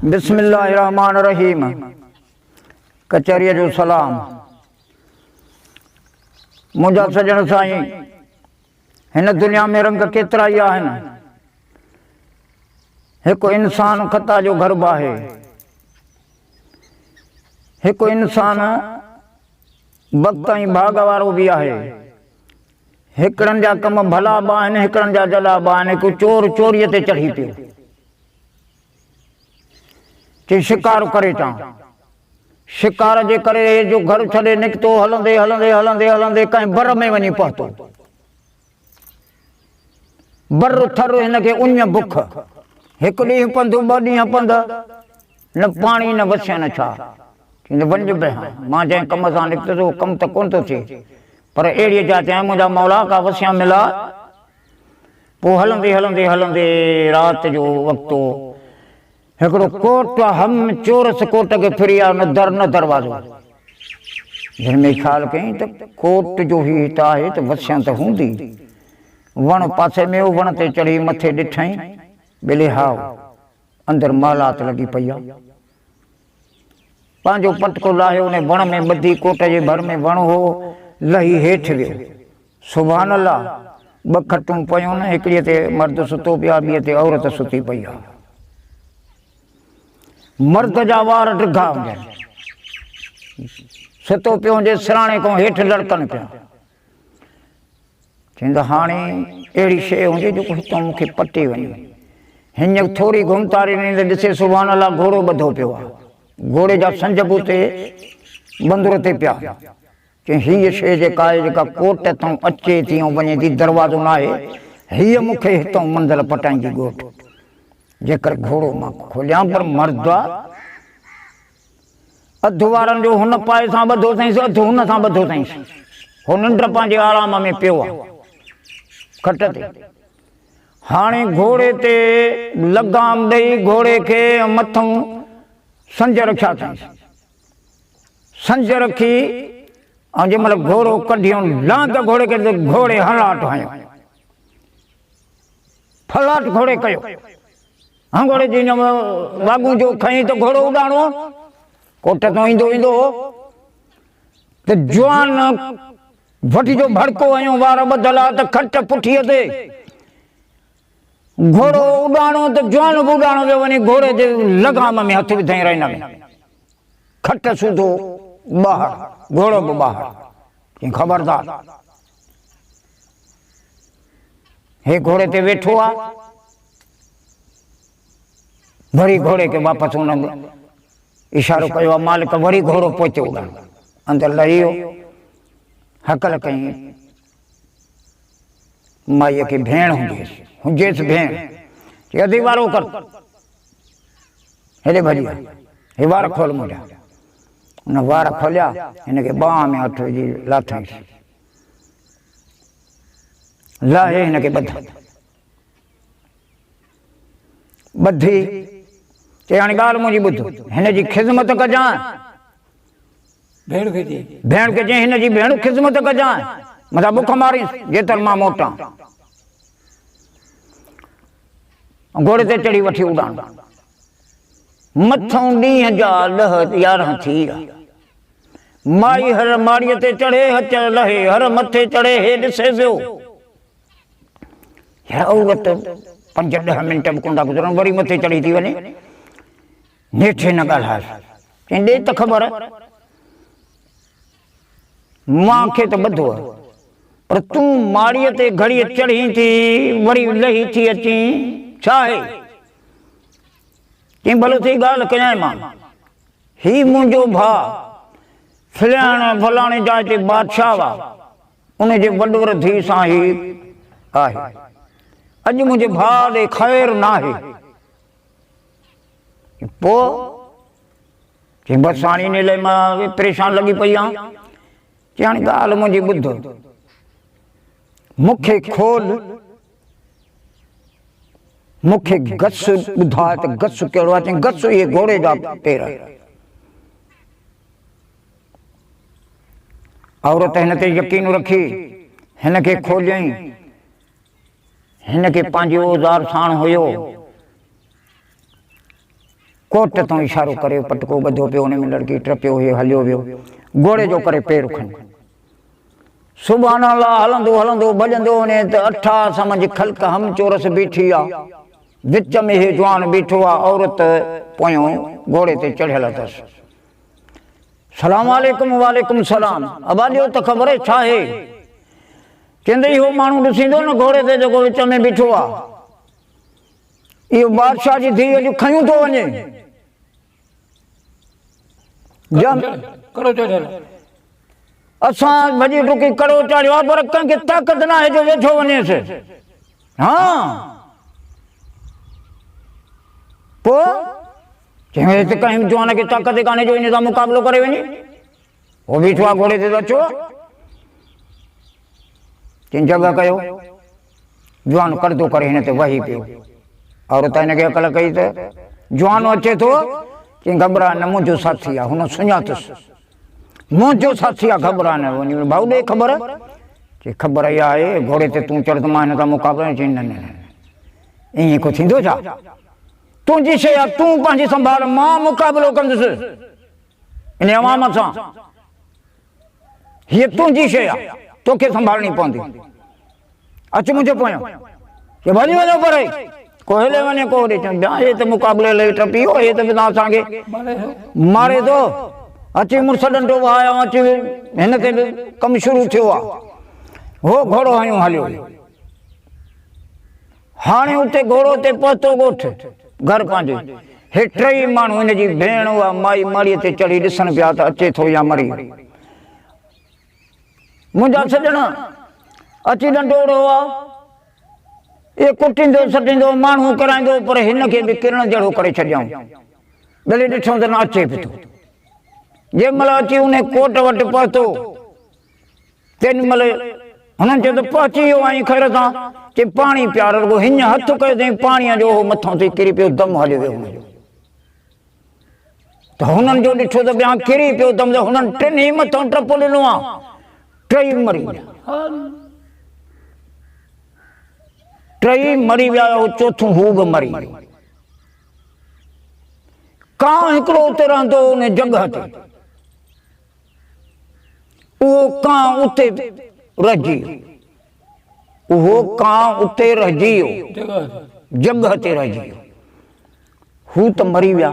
बिस्मिल्लाहिर्रहमानिर्रहीम। कचहरीअ जो सलाम। मुंहिंजा सजण साईं, हिन दुनिया में रंग केतिरा ई आहिनि। हिकु इंसान ख़ता जो गर्भ आहे, हिकु इंसान वक़्त ऐं भाग वारो बि आहे। हिकिड़नि जा कम भला बि आहिनि, हिकिड़नि जा जला बि आहिनि। हिकु चोर चोरीअ ते चढ़ी पियो, चई शिकार करे अचां। शिकार जे करे जो घर छॾे निकितो, हलंदे हलंदे हलंदे हलंदे कंहिं बर में वञी पहुतो। बर थर हिनखे उञ बुख। हिकु ॾींहुं पंधु, ॿ ॾींहं पंधु, न पाणी न वसियनि। छा चईंदो, वञ बि मां जंहिं कम सां निकितुसि उहो कमु त कोन थो थिए, पर अहिड़ीअ जा चयां मुंहिंजा मौला का वसिया मिला। पोइ हलंदे हलंदे हलंदे राति जो वक़्तु हिकिड़ो कोट हम चोरस कोट खे फिरी आयो, न दर न दरवाज़ो। जिन में ख़्यालु कयईं त कोट जो ही हिते आहे त वसिया त हूंदी। वण पासे में वण ते चढ़ी मथे ॾिठई, ॿिले हाव अंदरि मालात लॻी पई आहे। पंहिंजो पटको लाहियो, उन वण में ॿधी, कोट जे भर में वण हो, लही हेठि वियो। सुभान अल्लाह, ॿ खटूं पयूं न, हिकिड़ीअ ते मर्द सुतो पियो आहे, ॿिए ते औरत सुती पई आहे। मर्द जा वार ड्रिघा हुजनि, सुतो पियो हुजे सिराणे खां हेठि लड़कनि पिया। चवंदा हाणे अहिड़ी शइ हुजे जेको हितां मूंखे पटे वञे। हीअं थोरी घुमतारी ॾिनी त ॾिसे सुभान अल्लाह घोड़ो ॿधो पियो आहे। घोड़े जा संजबू ते बंदर ते पिया। चई हीअ शइ जेका आहे, जेका कोट तां अचे थी ऐं वञे थी, दरवाज़ो न आहे, हीअ मूंखे हितां मंज़िल पटाईंदी ॻोठ। जेकर घोड़ो मां खोलियां, पर मर्द अधु वारनि जो हुन पाए सां ॿधो अथईंसि, अधु हुन सां ॿधो अथईंसि। हो निंड पंहिंजे आराम में पियो आहे खट ते। हाणे घोड़े ते लगाम ॾेई घोड़े खे मथां संज रखिया अथईंसि। संज रखी ऐं जंहिं महिल घोड़ो कढियो, लांग घोड़े खे, घोड़े हलाट हयो, फलाट घोड़े कयो। हाँ घोड़े जी वागू जो खई तो घोड़ो उड़ाणो, कोट तो ईंदो ईंदो त जवान वठी जो भड़को आयो, वार बदला त खट पुठीअ ते घोड़ो उड़ाणो त जवान बि उड़ाणो पियो वञे। घोड़े जे लगाम में हथ विधई, रहिन में खट सूधो ॿाहिरि, घोड़ो बि ॿाहिरि। ख़बरदार, हे घोड़े ते वेठो आहे। वरी घोड़े के वापसि हुन इशारो कयो आहे मालिक, वरी घोड़ो पहुतो उड़ान, अंदरि लही वियो। हकल कई माईअ खे, भेण हुजेसि भेण, चई अधी वारो कर, हेॾे भॼी वञ, हे वार खोल मुंहिंजा। हुन वार खोलिया, हिनखे बांह में हथु विझी लाथईंसि, लाहे हिनखे ॿधी। चई हाणे ॻाल्हि मुंहिंजी ॿुध, हिन जी ख़िदमत कजांइ। भेण खे चई हिन जी भेण ख़िदमत कजांइ, मथां बुख मारीसि जेतर मां मोटां। घोड़े ते चढ़ी वठी उड़ान। मथां ॾींहं जा 10-11 थी विया। माई हर माड़ीअ ते चढ़े, हच लहे, हर मथे चढ़े, हे ॾिसे पियो। औरत 5-10 मिंट बि कोन था गुज़रनि, वरी मथे चढ़ी थी वञे। नेठे न ॻाल्हाए, चई ॾे त ख़बर, मूंखे त ॿधो आहे, पर तूं माड़ीअ ते घड़ीअ चढ़ी थी, वरी लही थी अची, छा आहे? चई भलो थी ॻाल्हि कयां मां, ही मुंहिंजो भाउ फलाणे जाइ ते बादशाह हुआ, उनजे वॾोर धी सां ही आहे। अॼु मुंहिंजे भाउ ॾे ख़ैर न आहे। पोइ चई बसि हाणे इन लाइ मां परेशान लॻी पई आहियां। चई हाणे ॻाल्हि मुंहिंजी ॿुध, मूंखे खोल, मूंखे गस ॿुधाए त गस कहिड़ो आहे। चई गस इहे घोड़े जा पेर। औरत हिन ते यकीन रखी, हिन खे खोलियईं। हिन खे पंहिंजो औज़ार साण हुयो, कोट तो इशारो करे, पटको बधो पियो, उन में लड़की टपियो, हे हलियो वियो, घोड़े जो करे पैर खणी सुभान अल्लाह हलंदो हलंदो भॼंदो वञे त अठा समझ ख़ल्क हम चोरस बीठी आ, विच में हे जवान बीठो आ, औरत पोयों घोड़े ते चढ़ियल अथसि। सलाम वालेकुम, वालेकुम सलाम। अबालियो त ख़बर है छा है? चंदई हो माण्हू ॾिसींदो न घोड़े ते जेको विच में बीठो आ, इहो बादशाह जी धीअ जो खयूं थो वञे। असां भॼी डुकी कड़ो चाढ़ियो आहे, पर कंहिंखे ताक़त न आहे जो वेठो वञेसि। हाँ पोइ चई त कंहिं जवान खे ताक़त कान्हे जो इन सां मुक़ाबिलो करे वञे, उहो बीठो आहे घोड़े ते, त अचो चई जॻह कयो। जवान करदो करे हिन ते वही पियो। औरत हिनखे अकल कई त जवान अचे थो, चई घबरा न, मुंहिंजो साथी आहे। हुन सुञातसि, मुंहिंजो साथी आहे, घबरा न। वञी भाऊ ॾे ख़बर। चई ख़बर इहा आहे, घोड़े ते तूं चढ़ त मां हिन सां मुक़ाबिलो। चई न न ईअं को थींदो छा? तुंहिंजी शइ आहे, तूं पंहिंजी संभाल, मां मुक़ाबिलो कंदुसि इन अवाम सां। हीअ तुंहिंजी शइ आहे, तोखे संभालणी पवंदी। अच मुंहिंजे पोयां। चई भॼी वञो परे, को हिले वञे को होॾे। चऊं हे त मुक़ाबिले लाइ टपी वियो, हे त बिना असांखे मारे थो। अची मुड़ुस डंडो वहायो, अची हिन ते कमु शुरू थियो आहे। हो घोड़ो हयूं हलियो। हाणे उते घोड़ो ते पहुतो ॻोठ घर पंहिंजे। हे टई माण्हू, हिनजी भेण उहा माई माड़ीअ ते चढ़ी ॾिसण पिया त अचे थो या मरी। मुंहिंजा सॼण अची डंडोड़ो आहे, ये कुटींदो सटींदो माण्हू कराईंदो, पर हिन खे बि किरण जहिड़ो करे छॾियऊं। भले ॾिठो त न अचे बि थो। जंहिं महिल अची उन कोट वटि पहुतो, तेॾी महिल हुननि चयो त पहुची वियो आहीं ख़ैर सां। चई पाणी प्यार रुॻो हीअं हथु कयो अथई, पाणीअ जो मथां थी किरी पियो, दम हलियो वियो हुनजो। त हुननि जो ॾिठो त ॿिया किरी पियो दम, त हुननि टिनी मथां टप ॾिनो आहे, टई मरी विया। टई मरी विया, चोथों हू बि मरी वियो। कां हिकिड़ो उते रहंदो उन जॻह ते, उहो कां उते रहिजी वियो। उहो कां उते रहिजी वियो, जॻह ते रहिजी वियो। हू त मरी विया।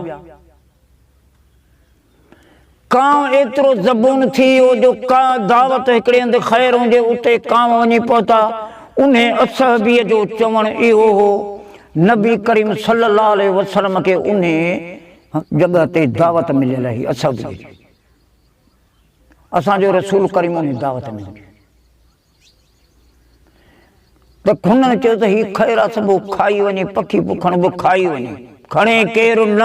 कां एतिरो ज़बून थी वियो जो का दावत हिकिड़े हंधि ख़ैर हुजे, उते कां वञी पहुता। उन असहबीअ जो चवणु इहो हो, नबी करीम सल्लल्लाहु अलैहि वसल्लम खे उन जॻह ते दावत मिलियल हुई असहबीअ जी। असांजो रसूल करीम उन दावत में त हुननि चयो त हीउ ख़ैर आहे, सभु खाई वञे, पखी पुखण बि खाई वञे, खणे केरु न।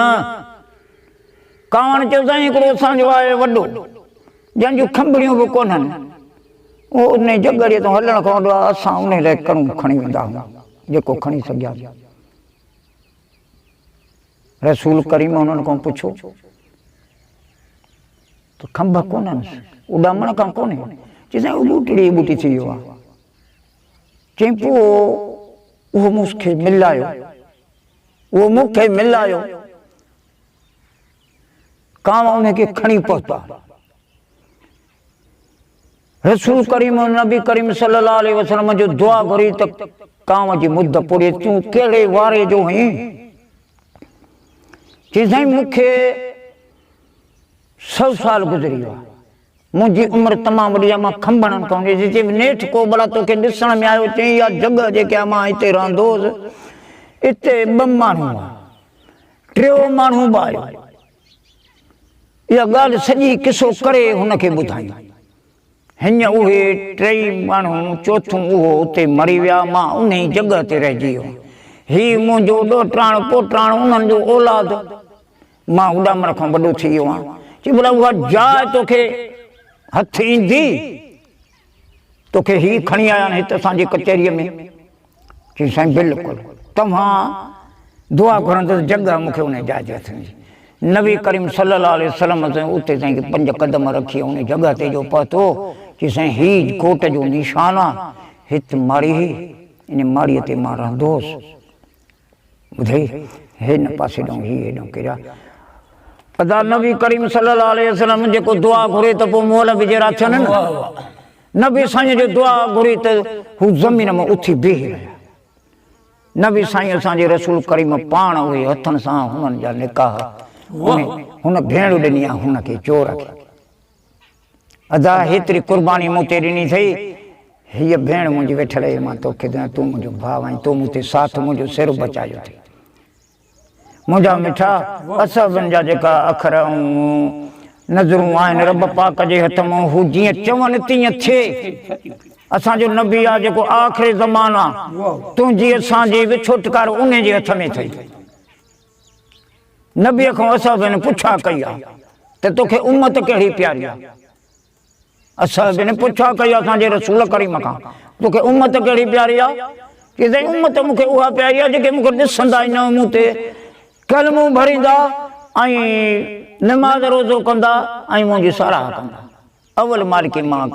कावण चयो साईं हिकिड़ो असांजो आहे वॾो, जंहिंजूं खंभड़ियूं बि कोन्हनि, उहो उन जॻह तो हलणु खणंदो आहे। असां उन लाइ करूं खणी वेंदा आहियूं जेको खणी सघिया। रसूल करीम हुननि खां पुछो त खंभ कोन्हनि, उॾामण खां कोन्हे। चई साईं ॿूटड़ी ॿूटी थी वियो आहे। चई पोइ उहो मूंखे मिलायो, उहो मूंखे मिलायो। कांव उनखे खणी पहुता। रसूल करीम नबी करीम सल्लल्लाहु अलैहि वसल्लम जो दुआ घुरी त कांव जी मुद पुड़े, तूं कहिड़े वारे जो आहीं? चई साईं मूंखे 100 साल गुज़री विया, मुंहिंजी उमिरि तमामु वॾी आहे, मां खंभणनि खां चई नेठि को भला तोखे ॾिसण में आयो। चई इहा जॻह जेके मां हिते रहंदो हुउसि, हिते 2 माण्हू हुआ, 3 माण्हू बि आयो। इहा ॻाल्हि सॼी किसो करे हुनखे ॿुधाई। हीअं उहे 3 माण्हू, चोथों उहो उते मरी विया, मां उन ई जॻह ते रहिजी वियो। हीउ मुंहिंजो ॾोहिटाण पोटाण, उन्हनि जो औलाद, मां उॾामण खां वॾो थी वियो आहियां। चई भला उहा जाइ तोखे हथ ईंदी, तोखे हीउ खणी आया आहिनि हिते असांजी कचहरीअ में? चई साईं बिल्कुलु, तव्हां दुआ घुरंदो जॻह मूंखे उन जाइ जे हथ में। नबी करीम सल्लल्लाहु अलैहि वसल्लम उते साईं 5 कदम रखी उन जॻह ते जो पहुतो। चई साईं हीउ कोट जो निशान आहे, हिते माड़ी हुई, इन माड़ीअ ते मां रहंदो हुउसि, ॿुधे हे न पासे ॾों ही हेॾो किरिया अदा नबी करीम सल्लल्लाहु अलैहि वसल्लम जेको दुआ घुरे त पोइ मोल विझेरा थियनि न नबी साईं जो दुआ घुरी त हू ज़मीन में उथी बीह रहिया नबी साईं असांजे रसूल करीम पाण उहे हथनि सां हुननि जा निकाह हुन भेण ॾिनी आहे हुनखे चोर खे अदा हेतिरी कुर्बानी मूं ते ॾिनी अथई हीअ भेण मुंहिंजी वेठल आहे मां तोखे ॾियां तूं मुंहिंजो भाउ आहीं तूं मूं ते साथ मुंहिंजो सिर बचायो अथई मुंहिंजा मिठा असबनि जा जेका अखर ऐं नज़रूं आहिनि रब पाक जे हथ में हू जीअं चवनि तीअं थिए असांजो नबी आहे जेको आख़िरी ज़मानो आहे तुंहिंजी असांजी बि छुटकार उन जे हथ में अथई नबीअ खां असबनि पुछा कई आहे त तोखे उम्मत कहिड़ी प्यारी आहे असबनि पुछा कई असांजे रसूल करीम खां तोखे उम्मत कहिड़ी प्यारी आहे की साईं उम्मत मूंखे उहा प्यारी आहे जेके मूंखे ॾिसंदा आहिनि मूं ते कलमूं भरींदा ऐं नमाज़ रोज़ो कंदा ऐं मुंहिंजी साराह कंदा अवल मालिकी मां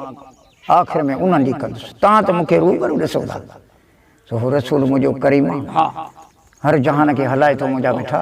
आख़िर में उन्हनि जी कंदुसि तव्हां त मूंखे रूबरू ॾिसो था सो रसूल मुंहिंजो करीम हर जहान खे हलाए थो मुंहिंजा मिठा